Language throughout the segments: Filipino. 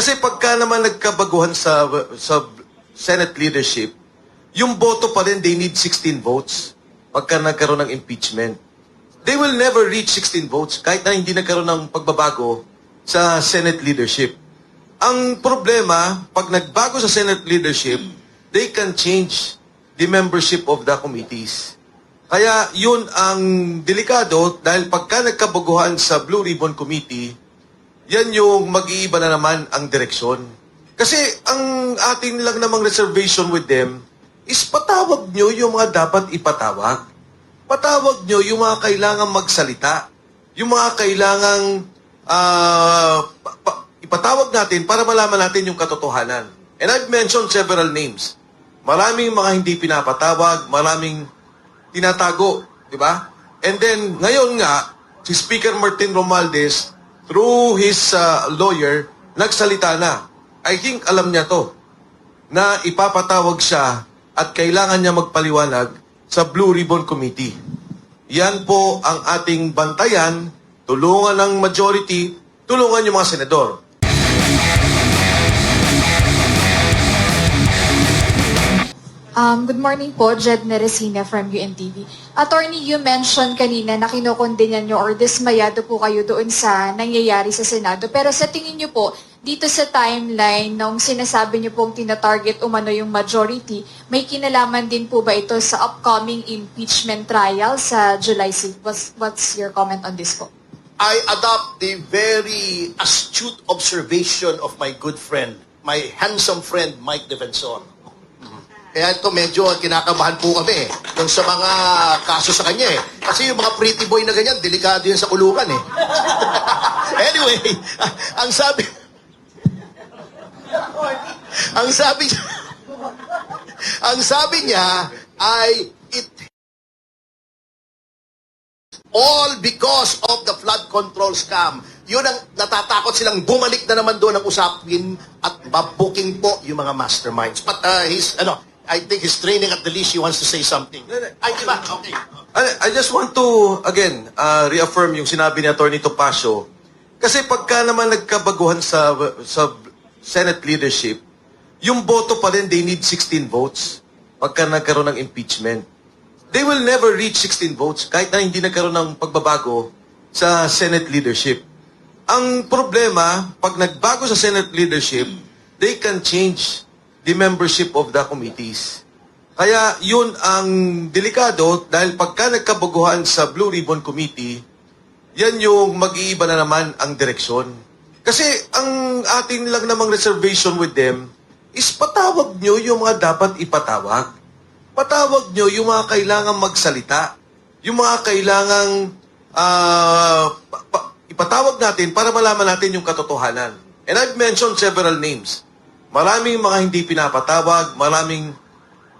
Kasi pagka naman nagkabaguhan sa Senate leadership, yung boto pa rin, they need 16 votes pagka nagkaroon ng impeachment. They will never reach 16 votes kahit na hindi nagkaroon ng pagbabago sa Senate leadership. Ang problema, pag nagbago sa Senate leadership, they can change the membership of the committees. Kaya yun ang delikado dahil pagka nagkabaguhan sa Blue Ribbon Committee, yan yung mag-iiba na naman ang direksyon. Kasi ang ating lang namang reservation with them is patawag nyo yung mga dapat ipatawag. Patawag nyo yung mga kailangang magsalita. Yung mga kailangang ipatawag natin para malaman natin yung katotohanan. And I've mentioned several names. Maraming mga hindi pinapatawag, maraming tinatago, di ba? And then, ngayon nga, si Speaker Martin Romualdez, through his lawyer, nagsalita na. I think alam niya to, na ipapatawag siya at kailangan niya magpaliwanag sa Blue Ribbon Committee. Yan po ang ating bantayan, tulungan ng majority, tulungan yung mga senador. Good morning po, Jed Neresina from UNTV. Attorney, you mentioned kanina na kinokondenya nyo or dismayado po kayo doon sa nangyayari sa Senado. Pero sa tingin nyo po, dito sa timeline nung sinasabi nyo pong tinatarget umano yung majority, may kinalaman din po ba ito sa upcoming impeachment trial sa July 6? What's your comment on this po? I adopt the very astute observation of my good friend, my handsome friend, Mike Defensor. Kaya ito medyo kinakabahan po kami yung sa mga kaso sa kanya eh. Kasi yung mga pretty boy na ganyan, delikado yan sa kulungan eh. Anyway, ang sabi niya ay it all because of the flood control scam. Yun ang natatakot silang bumalik na naman doon ang usapin at babuking po yung mga masterminds. But I think he's training at the least. He wants to say something. Ay, di ba? Okay. I just want to, again, reaffirm yung sinabi ni Atty. Topacio. Kasi pagka naman nagkabaguhan sa Senate leadership, yung boto pa rin, they need 16 votes pagka nagkaroon ng impeachment. They will never reach 16 votes kahit na hindi nagkaroon ng pagbabago sa Senate leadership. Ang problema, pag nagbago sa Senate leadership, they can change the membership of the committees. Kaya yun ang delikado dahil pagka nagkabaguhan sa Blue Ribbon Committee, yan yung mag-iiba na naman ang direksyon. Kasi ang ating lang namang reservation with them is patawag nyo yung mga dapat ipatawag. Patawag nyo yung mga kailangang magsalita. Yung mga kailangang ipatawag natin para malaman natin yung katotohanan. And I've mentioned several names. Maraming mga hindi pinapatawag, maraming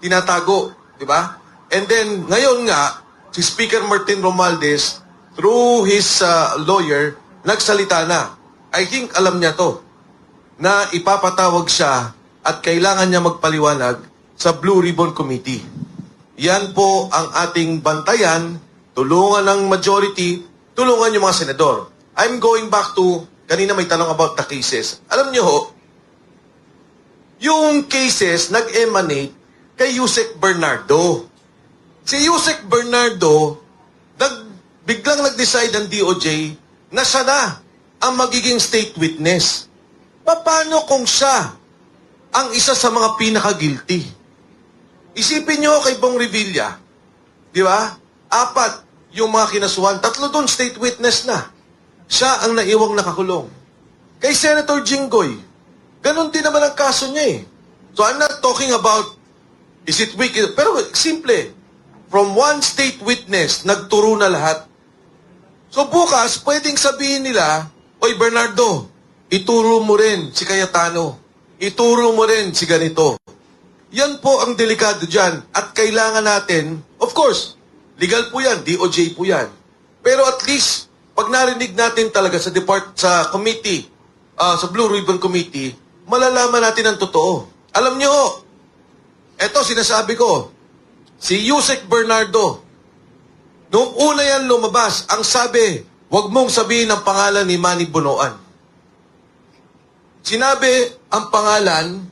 tinatago, di ba? And then, ngayon nga, si Speaker Martin Romualdez, through his lawyer, nagsalita na. I think alam niya to, na ipapatawag siya at kailangan niya magpaliwanag sa Blue Ribbon Committee. Yan po ang ating bantayan, tulungan ng majority, tulungan yung mga senador. I'm going back to, kanina may tanong about the cases. Alam niyo ho, yung cases nag-emanate kay Yusek Bernardo. Si Yusek Bernardo, biglang nag-decide ang DOJ na siya na ang magiging state witness. Paano kung siya ang isa sa mga pinaka-guilty? Isipin nyo kay Bong Revilla, di ba? 4 yung mga kinasuhan, 3 doon state witness na. Siya ang naiwang nakakulong. Kay Senator Jinggoy, ganon din naman ang kaso niya eh. So I'm not talking about, is it weak? Pero simple, from one state witness, nagturo na lahat. So bukas, pwedeng sabihin nila, Oy Bernardo, ituro mo rin si Cayetano. Ituro mo rin si ganito. Yan po ang delikado dyan. At kailangan natin, of course, legal po yan, DOJ po yan. Pero at least, pag narinig natin talaga sa sa committee, sa Blue Ribbon Committee, malalaman natin ang totoo. Alam nyo, eto sinasabi ko, si Yusek Bernardo, nung una yan lumabas, ang sabi, huwag mong sabihin ang pangalan ni Manny Bonoan. Sinabi ang pangalan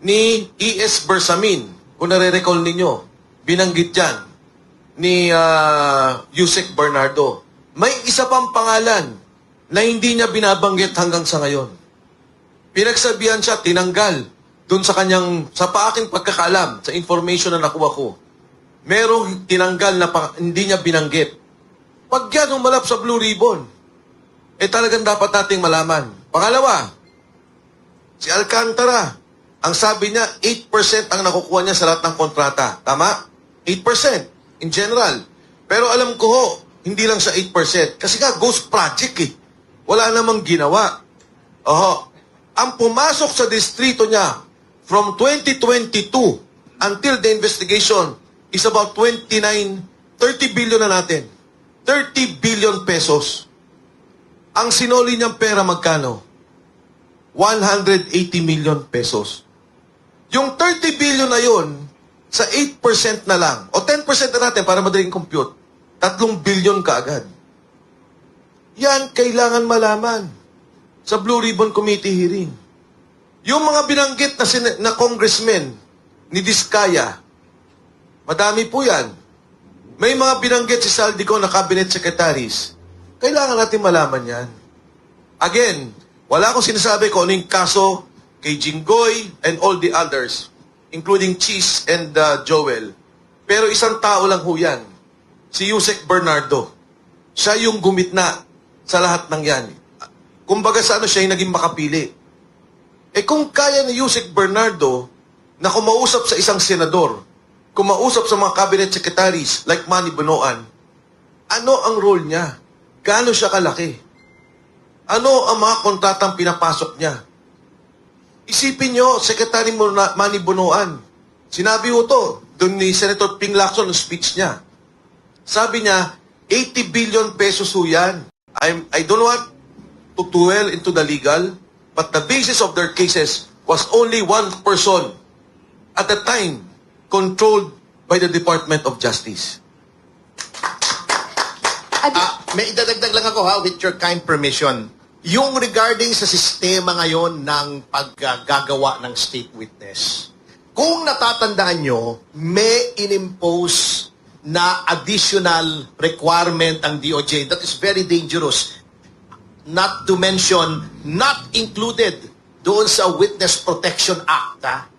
ni E.S. Bersamin. Kung nare-recall ninyo, binanggit yan ni Yusek Bernardo. May isa pang pangalan na hindi niya binabanggit hanggang sa ngayon. Pinagsabihan siya, tinanggal doon sa kanyang, sa aking pagkakalam, sa information na nakuha ko. Merong tinanggal na hindi niya binanggit. Pag yan humalap sa Blue Ribbon, talagang dapat nating malaman. Pangalawa, si Alcantara, ang sabi niya, 8% ang nakukuha niya sa lahat ng kontrata. Tama? 8% in general. Pero alam ko ho, hindi lang sa 8%. Kasi nga, ghost project eh. Wala namang ginawa. Oho. Ang pumasok sa distrito niya from 2022 until the investigation is about 30 billion na natin. 30 billion pesos. Ang sinoli niyang pera magkano? 180 million pesos. Yung 30 billion na yun, sa 8% na lang, o 10% na natin para madaling compute, 3 billion kaagad. Yan kailangan malaman sa Blue Ribbon Committee hearing. Yung mga binanggit na congressmen ni Diskaya, madami po yan. May mga binanggit si Saldico na cabinet secretaries. Kailangan natin malaman yan. Again, wala akong sinasabi kung ano yung kaso kay Jinggoy and all the others, including Cheese and Joel. Pero isang tao lang ho yan, si Yusek Bernardo. Siya yung gumitna sa lahat ng yan. Kumbaga sa ano siya yung naging makapili. Kung kaya ni Yusek Bernardo na kumausap sa isang senador, kumausap sa mga cabinet secretaries like Manny Bonoan, ano ang role niya? Gaano siya kalaki? Ano ang mga kontratang pinapasok niya? Isipin nyo, Secretary Manny Bonoan, sinabi ho to, doon ni Senator Ping Lacson ng speech niya. Sabi niya, 80 billion pesos ho yan. I don't want to dwell into the legal, but the basis of their cases was only one person at the time controlled by the Department of Justice. May idadagdag lang ako with your kind permission. Yung regarding sa sistema ngayon ng paggagawa ng state witness. Kung natatandaan nyo, may inimpose na additional requirement ang DOJ that is very dangerous. Not to mention, not included doon sa Witness Protection Act,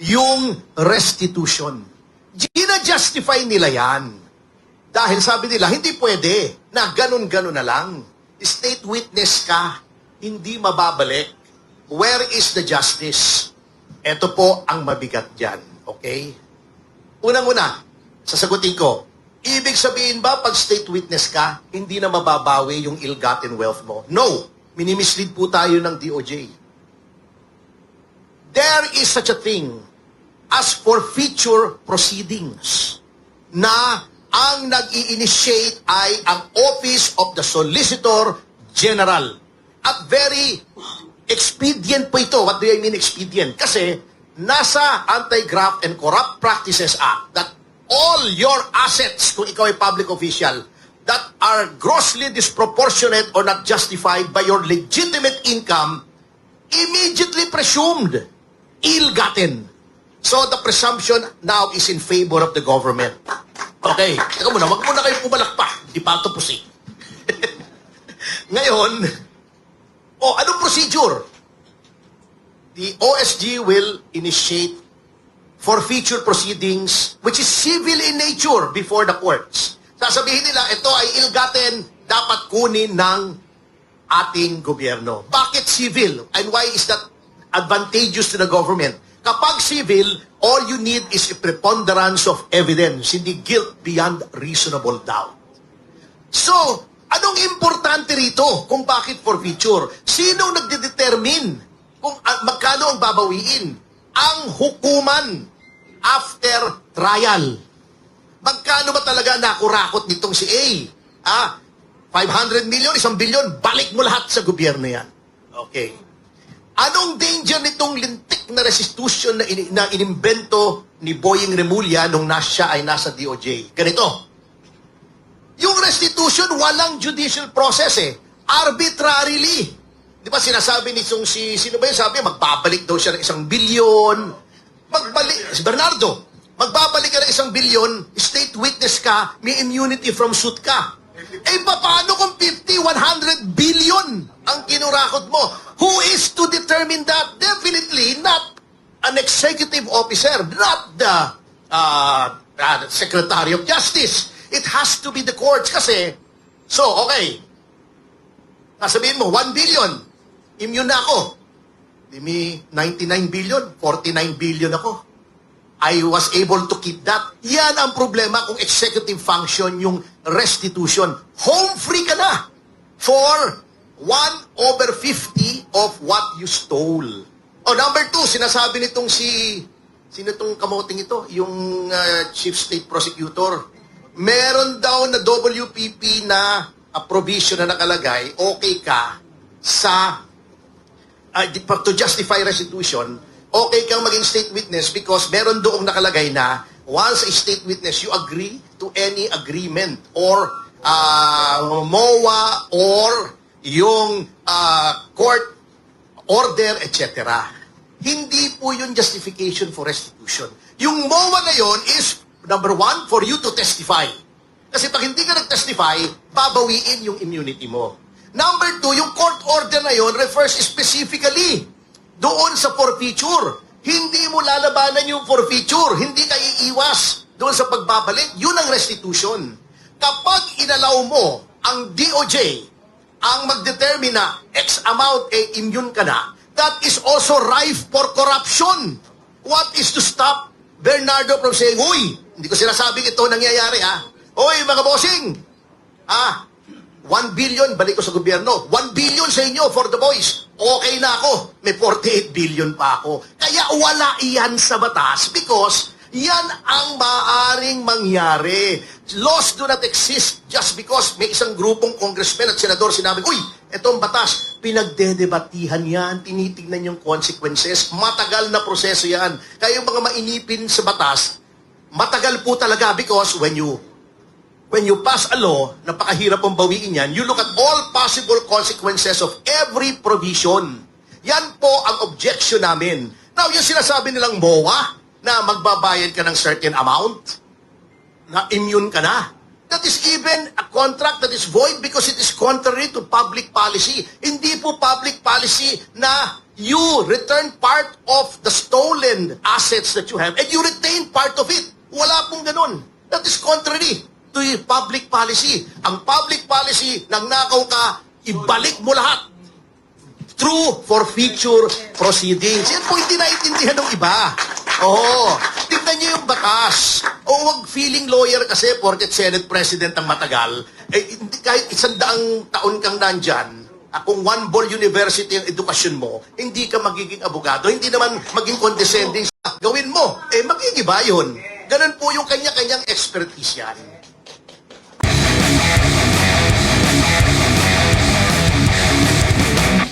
yung restitution. Gina-justify nila yan. Dahil sabi nila, hindi pwede na ganun-ganun na lang. State witness ka, hindi mababalik. Where is the justice? Ito po ang mabigat dyan. Okay? Unang-una, sasagutin ko, ibig sabihin ba pag state witness ka, hindi na mababawi yung ill-gotten wealth mo? No. Minimislead po tayo ng DOJ. There is such a thing as forfeiture proceedings na ang nag-i-initiate ay ang Office of the Solicitor General. At very expedient po ito. What do I mean expedient? Kasi nasa Anti-Graft and Corrupt Practices Act that all your assets, kung ikaw ay public official, that are grossly disproportionate or not justified by your legitimate income, immediately presumed ill-gotten. So the presumption now is in favor of the government. Okay, teka muna, wag muna kayo pumalak pa. Di pa tapos eh. Ngayon, anong procedure? The OSG will initiate forfeiture proceedings which is civil in nature before the courts. Sasabihin nila, ito ay ill-gotten, dapat kunin ng ating gobyerno. Bakit civil? And why is that advantageous to the government? Kapag civil, all you need is a preponderance of evidence, hindi guilt beyond reasonable doubt. So, anong importante rito kung bakit forfeiture? Sino nagdedetermine kung magkano ang babawiin? Ang hukuman after trial. Magkano ba talaga nakurakot nitong si A? 500 million, 1 billion, balik mo lahat sa gobyerno yan. Okay. Anong danger nitong lintik na restitution na inimbento ni Boying Remulla nung siya ay nasa DOJ? Ganito. Yung restitution, walang judicial process eh. Arbitrarily. Di ba sinasabi nitong sino ba yun? Sabi, magbabalik daw siya ng 1 bilyon. Si Bernardo, magbabalik ka ng 1 bilyon, state witness ka, may immunity from suit ka. Eh, paano kung 50, 100 billion ang kinurakot mo? Who is to determine that? Definitely not an executive officer, not the Secretary of Justice. It has to be the courts kasi, so, okay, sabihin mo, 1 billion, immune na ako. Di me 99 billion, 49 billion ako. I was able to keep that. Yan ang problema kung executive function yung restitution. Home free ka na for 1/50 of what you stole. O, number 2, sinasabi nitong sino tong kamoting ito? Yung Chief State Prosecutor. Meron daw na WPP na provision na nakalagay, okay ka sa to justify restitution, okay kang maging state witness because meron doong nakalagay na once a state witness, you agree to any agreement or MOA or yung court order, etc. Hindi po yun justification for restitution. Yung MOA na yun is, number 1, for you to testify. Kasi pag hindi ka nag-testify, babawiin yung immunity mo. Number 2, yung court order na yon refers specifically doon sa forfeiture. Hindi mo lalabanan yung forfeiture. Hindi ka iiwas doon sa pagbabalik. Yun ang restitution. Kapag inalaw mo ang DOJ ang magdetermine na X amount, immune ka na, that is also rife for corruption. What is to stop Bernardo from saying, uy, hindi ko sinasabing ito nangyayari, ha? Uy, mga bossing, 1 billion, balik ko sa gobyerno. 1 billion sa inyo for the boys. Okay na ako. May 48 billion pa ako. Kaya wala iyan sa batas because yan ang maaaring mangyari. Laws do not exist just because may isang grupong congressman at senador sinabi, uy, etong batas, pinagdedebatihan yan, tinitignan yung consequences, matagal na proseso yan. Kaya yung mga mainipin sa batas, matagal po talaga because when you pass a law, napakahirap pong bawiin yan, you look at all possible consequences of every provision. Yan po ang objection namin. Now, yung sinasabi nilang MOA, na magbabayad ka ng certain amount, na immune ka na. That is even a contract that is void because it is contrary to public policy. Hindi po public policy na you return part of the stolen assets that you have and you retain part of it. Wala pong ganun. That is contrary to public policy. Ang public policy, nang nakaw ka, ibalik mo lahat through forfeiture proceedings. Yan po hindi naiintindihan ng iba. Oo. Tignan niyo yung batas. O wag feeling lawyer kasi porket Senate President ang matagal. Kahit 100 taon kang nandyan, kung 1 ball university ang edukasyon mo, hindi ka magiging abogado. Hindi naman maging condescending. Gawin mo. Magiging iba yun. Ganun po yung kanya-kanyang expertise yan.